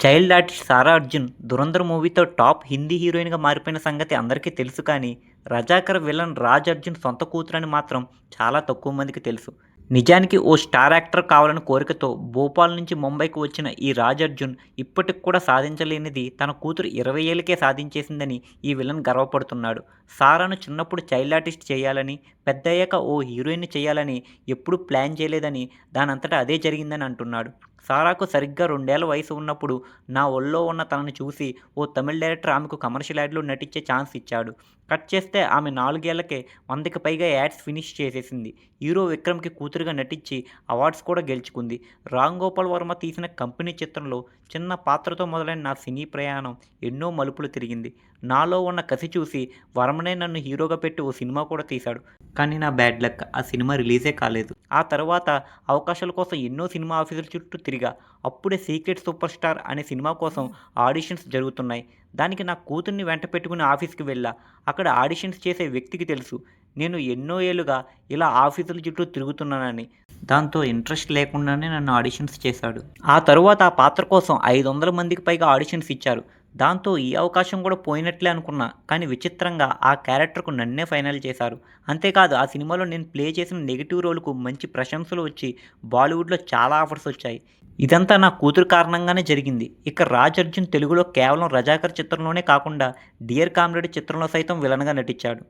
Child artist సారా అర్జున్ 'ధురంధర్' మూవీతో top Hindi హీరోయిన్‌గా మారిపోయిన సంగతి అందరికీ తెలుసు కానీ, 'రజాకర్' విలన్ రాజ్ అర్జున్ సొంత కూతురని మాత్రం చాలా తక్కువ మందికి తెలుసు. నిజానికి ఓ స్టార్ యాక్టర్ కావాలన్న కోరికతో భోపాల్ నుంచి ముంబైకి వచ్చిన ఈ రాజ్ అర్జున్ ఇప్పటికి కూడా సాధించలేనిది తన కూతురు 20 ఏళ్లకే సాధించేసిందని ఈ విలన్ గర్వపడుతున్నాడు. సారాను చిన్నప్పుడు చైల్డ్ ఆర్టిస్ట్ చేయాలని, పెద్దయ్యాక ఓ హీరోయిన్‌ని చేయాలని ఎప్పుడూ ప్లాన్ చేయలేదని, దానంతట అదే జరిగిందని అంటున్నాడు. సారాకు సరిగ్గా 2 ఏళ్ల వయసు ఉన్నప్పుడు నా ఒళ్ళో ఉన్న తనని చూసి ఓ తమిళ్ డైరెక్టర్ ఆమెకు కమర్షియల్ యాడ్‌లో నటించే ఛాన్స్ ఇచ్చాడు. కట్ చేస్తే ఆమె 4 ఏళ్లకే 100కి పైగా యాడ్స్ ఫినిష్ చేసేసింది. హీరో విక్రమ్‌కి కూతురుగా నటించి అవార్డ్స్ కూడా గెలుచుకుంది. రామ్ గోపాల్ వర్మ తీసిన 'కంపెనీ' చిత్రంలో చిన్న పాత్రతో మొదలైన నా సినీ ప్రయాణం ఎన్నో మలుపులు తిరిగింది. నాలో ఉన్న కసి చూసి వర్మనే నన్ను హీరోగా పెట్టి ఓ సినిమా కూడా తీశాడు. కానీ నా బ్యాడ్ లక్ ఆ సినిమా రిలీజే కాలేదు. ఆ తర్వాత అవకాశాల కోసం ఎన్నో సినిమా ఆఫీసుల చుట్టూ తిరిగా. అప్పుడే 'సీక్రెట్ సూపర్ స్టార్' అనే సినిమా కోసం ఆడిషన్స్ జరుగుతున్నాయి. దానికి నా కూతుర్ని వెంట పెట్టుకుని ఆఫీస్‌కి వెళ్ళా. అక్కడ ఆడిషన్స్ చేసే వ్యక్తికి తెలుసు నేను ఎన్నో ఏళ్లుగా ఇలా ఆఫీసుల చుట్టూ తిరుగుతున్నానని. దాంతో ఇంట్రెస్ట్ లేకుండానే నన్ను ఆడిషన్స్ చేశాడు. ఆ తరువాత ఆ పాత్ర కోసం 500 మందికి పైగా ఆడిషన్స్ ఇచ్చారు. దాంతో ఈ అవకాశం కూడా పోయినట్లే అనుకున్నా. కానీ విచిత్రంగా ఆ క్యారెక్టర్‌కు నన్నే ఫైనల్ చేశారు. అంతేకాదు ఆ సినిమాలో నేను ప్లే చేసిన నెగెటివ్ రోల్‌కు మంచి ప్రశంసలు వచ్చి బాలీవుడ్‌లో చాలా ఆఫర్స్ వచ్చాయి. ఇదంతా నా కూతురు కారణంగానే జరిగింది. ఇక రాజ్ అర్జున్ తెలుగులో కేవలం 'రజాకర్' చిత్రంలోనే కాకుండా 'డియర్ కామ్రేడ్' చిత్రంలో సైతం విలన్‌గా నటించాడు.